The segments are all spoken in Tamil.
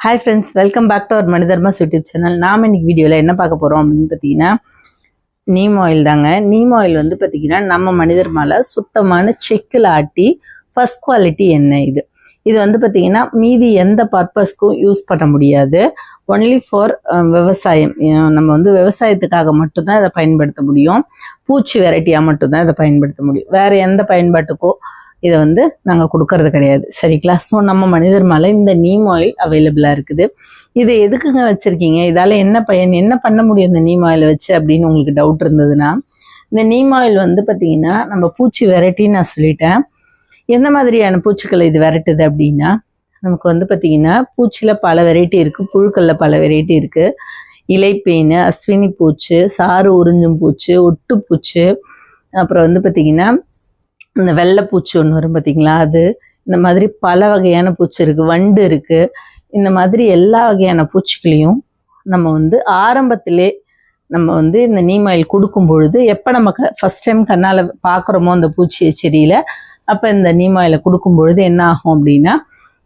Hi friends, welcome back to our Manidharmas YouTube channel. நாம இன்னைக்கு வீடியோல என்ன பார்க்க போறோம் அப்படின்னு பார்த்தீங்கன்னா நீம் ஆயில் தாங்க. நீம் ஆயில் வந்து பார்த்தீங்கன்னா நம்ம மனிதர்மால சுத்தமான செக்கில் ஆட்டி ஃபர்ஸ்ட் குவாலிட்டி எண்ணெய் இது. இது வந்து பார்த்தீங்கன்னா மீதி எந்த பர்பஸ்க்கும் யூஸ் பண்ண முடியாது. ஒன்லி ஃபார் விவசாயம். நம்ம வந்து விவசாயத்துக்காக மட்டும்தான் இதை பயன்படுத்த முடியும். பூச்சி வெரைட்டியாக மட்டும்தான் இதை பயன்படுத்த முடியும். வேற எந்த பயன்பாட்டுக்கோ இதை வந்து நாங்கள் கொடுக்கறது கிடையாது. சரிங்களா? ஸோ நம்ம மனிதர் மேலே இந்த நீம் ஆயில் அவைலபிளாக இருக்குது. இது எதுக்குங்க வச்சுருக்கீங்க, இதால் என்ன பயன், என்ன பண்ண முடியும் இந்த நீம் ஆயிலை வச்சு அப்படின்னு உங்களுக்கு டவுட் இருந்ததுன்னா, இந்த நீம் ஆயில் வந்து பார்த்திங்கன்னா நம்ம பூச்சி வெரைட்டின்னு நான் சொல்லிட்டேன். எந்த மாதிரியான பூச்சிகளை இது விரட்டுது அப்படின்னா, நமக்கு வந்து பார்த்திங்கன்னா பூச்சியில் பல வெரைட்டி இருக்குது, புழுக்களில் பல வெரைட்டி இருக்குது. இலைப்பேன், அஸ்வினி பூச்சி, சாறு உறிஞ்சும் பூச்சி, ஒட்டுப்பூச்சி, அப்புறம் வந்து பார்த்திங்கன்னா இந்த வெள்ளைப்பூச்சி ஒன்று வரும் பார்த்தீங்களா, அது. இந்த மாதிரி பல வகையான பூச்சி இருக்குது, வண்டு இருக்குது. இந்த மாதிரி எல்லா வகையான பூச்சிகளையும் நம்ம வந்து ஆரம்பத்திலே நம்ம வந்து இந்த நீம் ஆயில் கொடுக்கும் பொழுது, எப்போ நம்ம ஃபஸ்ட் டைம் கண்ணால் பார்க்குறோமோ அந்த பூச்சியை செடியில், அப்போ இந்த நீம் ஆயிலை கொடுக்கும் பொழுது என்ன ஆகும் அப்படின்னா,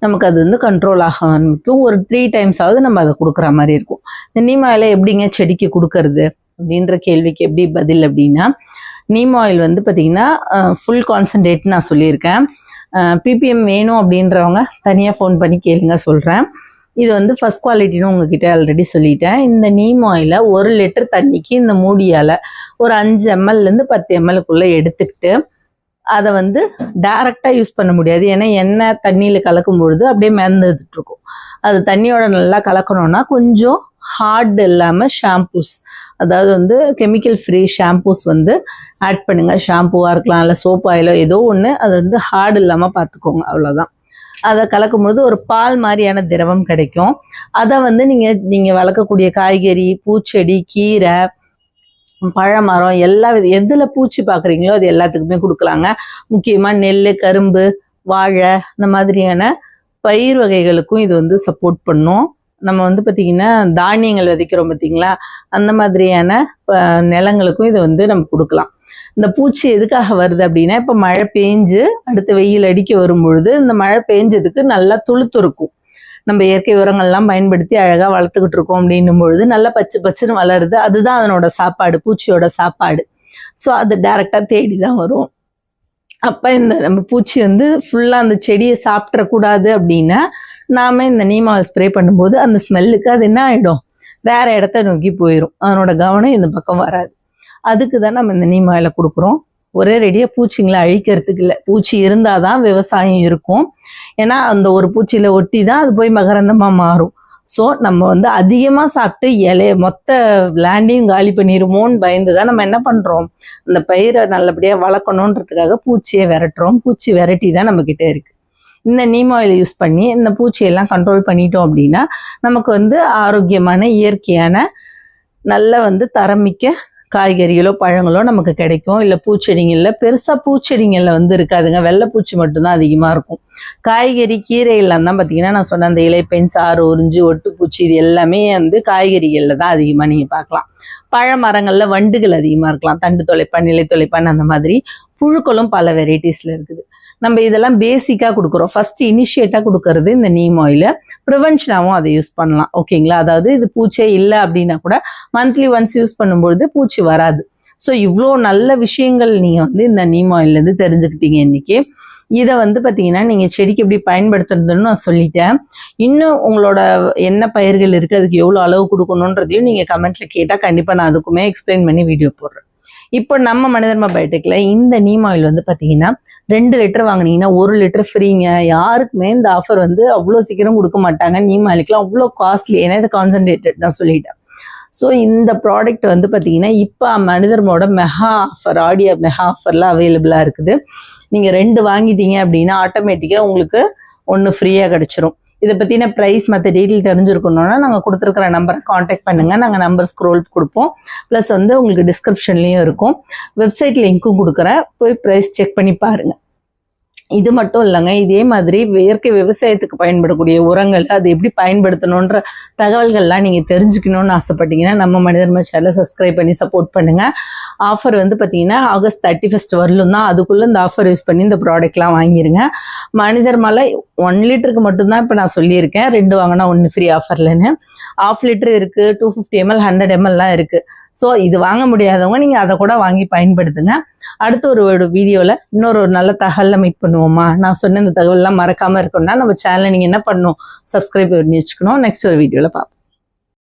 நமக்கு அது வந்து கண்ட்ரோல் ஆக ஆரம்பிக்கும். ஒரு 3 டைம்ஸாவது நம்ம அதை கொடுக்குற மாதிரி இருக்கும். இந்த நீம் ஆயிலை எப்படிங்க செடிக்கு கொடுக்கறது அப்படின்ற கேள்விக்கு எப்படி பதில் அப்படின்னா, நீம் ஆயில் வந்து பார்த்திங்கன்னா ஃபுல் கான்சன்ட்ரேட் நான் சொல்லியிருக்கேன். பிபிஎம் வேணும் அப்படின்றவங்க தனியாக ஃபோன் பண்ணி கேளுங்க, சொல்கிறேன். இது வந்து ஃபஸ்ட் குவாலிட்டின்னு உங்ககிட்ட ஆல்ரெடி சொல்லிட்டேன். இந்த நீம் ஆயிலை 1 லிட்டர் தண்ணிக்கு இந்த மூடியால் ஒரு 5 ml-லேருந்து 10 ml-க்குள்ளே எடுத்துக்கிட்டு அதை வந்து டைரெக்டாக யூஸ் பண்ண முடியாது. ஏன்னா எண்ணெய் தண்ணியில் கலக்கும் பொழுது அப்படியே மிதந்துட்டு இருக்கும். அது தண்ணியோட நல்லா கலக்கணும்னா கொஞ்சம் ஹார்ட் இல்லாமல் ஷாம்பூஸ், அதாவது வந்து கெமிக்கல் ஃப்ரீ ஷாம்பூஸ் வந்து ஆட் பண்ணுங்கள். ஷாம்பூவாக இருக்கலாம், இல்லை சோப் ஆயிலோ ஏதோ ஒன்று, அது வந்து ஹார்ட் இல்லாமல் பார்த்துக்கோங்க, அவ்வளோதான். அதை கலக்கும்போது ஒரு பால் மாதிரியான திரவம் கிடைக்கும். அதை வந்து நீங்கள் வளர்க்கக்கூடிய காய்கறி, பூச்செடி, கீரை, பழமரம், எல்லா எதில் பூச்சி பார்க்குறீங்களோ அது எல்லாத்துக்குமே கொடுக்கலாங்க. முக்கியமாக நெல், கரும்பு, வாழை, இந்த மாதிரியான பயிர் வகைகளுக்கும் இது வந்து சப்போர்ட் பண்ணும். நம்ம வந்து பார்த்திங்கன்னா தானியங்கள் விதைக்கிறோம் பார்த்திங்களா, அந்த மாதிரியான நிலங்களுக்கும் இதை வந்து நம்ம கொடுக்கலாம். இந்த பூச்சி எதுக்காக வருது அப்படின்னா, இப்போ மழை பெஞ்சு அடுத்து வெயில் அடிக்க வரும்பொழுது இந்த மழை பெஞ்சதுக்கு நல்லா துளுத்து இருக்கும். நம்ம இயற்கை உரங்கள்லாம் பயன்படுத்தி அழகாக வளர்த்துக்கிட்டு இருக்கோம் அப்படின்னும் பொழுது நல்லா பச்சை பச்சுன்னு வளருது. அதுதான் அதனோட சாப்பாடு, பூச்சியோட சாப்பாடு. ஸோ அது டைரெக்டாக தேடி தான் வரும். அப்போ இந்த நம்ம பூச்சி வந்து ஃபுல்லாக அந்த செடியை சாப்பிட்றக்கூடாது அப்படின்னா, நாம் இந்த நீம் ஆயில் ஸ்ப்ரே பண்ணும்போது அந்த ஸ்மெல்லுக்கு அது என்ன ஆகிடும், வேறு இடத்த நோக்கி போயிடும். அதனோட கவனம் இந்த பக்கம் வராது. அதுக்கு தான் நம்ம இந்த நீம் ஆயிலை கொடுக்குறோம். ஒரே ரெடியாக பூச்சிங்களை அழிக்கிறதுக்கு இல்லை. பூச்சி இருந்தால் தான் விவசாயம் இருக்கும். ஏன்னா அந்த ஒரு பூச்சியில் ஒட்டி தான் அது போய் மகரந்தமாக மாறும். ஸோ நம்ம வந்து அதிகமாக சாப்பிட்டு மொத்த லேண்டையும் காலி பண்ணிடுமோன்னு பயந்து தான் நம்ம என்ன பண்ணுறோம், அந்த பயிரை நல்லபடியாக வளர்க்கணுன்றதுக்காக பூச்சியை விரட்டுறோம். பூச்சி வெரைட்டி தான் நம்மக்கிட்ட இருக்குது. இந்த நீம் ஆயில் யூஸ் பண்ணி இந்த பூச்சியெல்லாம் கண்ட்ரோல் பண்ணிட்டோம் அப்படின்னா நமக்கு வந்து ஆரோக்கியமான இயற்கையான நல்ல வந்து தரமிக்க காய்கறிகளோ பழங்களோ நமக்கு கிடைக்கும். இல்லை பூச்செடிங்களில் பெருசாக பூச்செடிங்களில் வந்து இருக்காதுங்க, வெள்ளைப்பூச்சி மட்டும்தான் அதிகமாக இருக்கும். காய்கறி கீரைகள்லாம் தான் பார்த்திங்கன்னா நான் சொன்ன அந்த இலைப்பெண், சாறு உறிஞ்சு, ஒட்டுப்பூச்சி, இது எல்லாமே வந்து காய்கறிகளில் தான் அதிகமாக நீங்கள் பார்க்கலாம். பழ மரங்களில் வண்டுகள் அதிகமாக இருக்கலாம், தண்டு தொலைப்பான், நிலை தொலைப்பான், அந்த மாதிரி புழுக்களும் பல வெரைட்டிஸில் இருக்குது. நம்ம இதெல்லாம் பேசிக்காக கொடுக்குறோம். ஃபஸ்ட்டு இனிஷியேட்டாக கொடுக்கறது இந்த நீம் ஆயிலை. ப்ரிவென்ஷனாகவும் அதை யூஸ் பண்ணலாம், ஓகேங்களா? அதாவது இது பூச்சே இல்லை அப்படின்னா கூட மந்த்லி ஒன்ஸ் யூஸ் பண்ணும்பொழுது பூச்சி வராது. ஸோ இவ்வளோ நல்ல விஷயங்கள் நீங்கள் வந்து இந்த நீம் ஆயிலேருந்து தெரிஞ்சுக்கிட்டீங்க இன்றைக்கி. இதை வந்து பார்த்தீங்கன்னா நீங்கள் செடிக்கு எப்படி பயன்படுத்துறதுன்னு நான் சொல்லிட்டேன். இன்னும் உங்களோட என்ன பயிர்கள் இருக்குது, அதுக்கு எவ்வளோ அளவு கொடுக்கணுன்றதையும் நீங்கள் கமெண்ட்டில் கேட்டால் கண்டிப்பாக நான் அதுக்குமே எக்ஸ்பிளைன் பண்ணி வீடியோ போடுறேன். இப்போ நம்ம மனிதர்மா பயோடெக்கில் இந்த நீம் ஆயில் வந்து பார்த்தீங்கன்னா 2 லிட்டர் வாங்கினீங்கன்னா 1 லிட்டர் ஃப்ரீங்க. யாருக்குமே இந்த ஆஃபர் வந்து அவ்வளோ சீக்கிரம் கொடுக்க மாட்டாங்க. நீம் ஆயிலுக்குலாம் அவ்வளோ காஸ்ட்லி, ஏன்னா இது கான்சன்ட்ரேட்டட் தான் சொல்லிட்டேன். ஸோ இந்த ப்ராடக்ட் வந்து பார்த்தீங்கன்னா இப்போ மனிதர்மோட மெகா ஆஃபர், ஆடியோ மெகா ஆஃபர்லாம் அவைலபிளாக இருக்குது. நீங்கள் 2 வாங்கிட்டீங்க அப்படின்னா ஆட்டோமேட்டிக்காக உங்களுக்கு 1 ஃப்ரீயாக கிடச்சிரும். இதை பற்றின ப்ரைஸ் மற்ற டீட்டெயில் தெரிஞ்சிருக்கணும்னா நாங்கள் கொடுத்துருக்குற நம்பரை காண்டாக்ட் பண்ணுங்கள். நாங்கள் நம்பர் ஸ்க்ரோல் கொடுப்போம். ப்ளஸ் வந்து உங்களுக்கு டிஸ்கிரிப்ஷன்லேயும் இருக்கும், வெப்சைட் லிங்க்கும் கொடுக்குறேன், போய் ப்ரைஸ் செக் பண்ணி பாருங்கள். இது மட்டும் இல்லைங்க, இதே மாதிரி இயற்கை விவசாயத்துக்கு பயன்படக்கூடிய உரங்கள் அது எப்படி பயன்படுத்தணுன்ற தகவல்கள்லாம் நீங்கள் தெரிஞ்சுக்கணும்னு ஆசைப்பட்டீங்கன்னா நம்ம மனிதர்மா சேனலை சப்ஸ்கிரைப் பண்ணி சப்போர்ட் பண்ணுங்கள். ஆஃபர் வந்து பார்த்தீங்கன்னா ஆகஸ்ட் 31 வரலும் தான். அதுக்குள்ளே இந்த ஆஃபர் யூஸ் பண்ணி இந்த ப்ராடக்ட்லாம் வாங்கிடுங்க. மனிதர்மால 1 லிட்டருக்கு மட்டும்தான் இப்போ நான் சொல்லியிருக்கேன் 2 வாங்கினா 1 ஃப்ரீ ஆஃபர்லன்னு. 1/2 லிட்டர் இருக்குது, 250 ml 100 mlலாம் இருக்குது. ஸோ இது வாங்க முடியாதவங்க நீங்கள் அதை கூட வாங்கி பயன்படுத்துங்க. அடுத்த ஒரு வீடியோவில் இன்னொரு நல்ல தகவலில் மீட் பண்ணுவோமா? நான் சொன்ன இந்த தகவல்லாம் மறக்காமல் இருக்கணும்னா நம்ம சேனலை நீங்கள் என்ன பண்ணணும், சப்ஸ்கிரைப் பண்ணி வச்சுக்கணும். நெக்ஸ்ட் ஒரு வீடியோவில் பார்ப்போம்.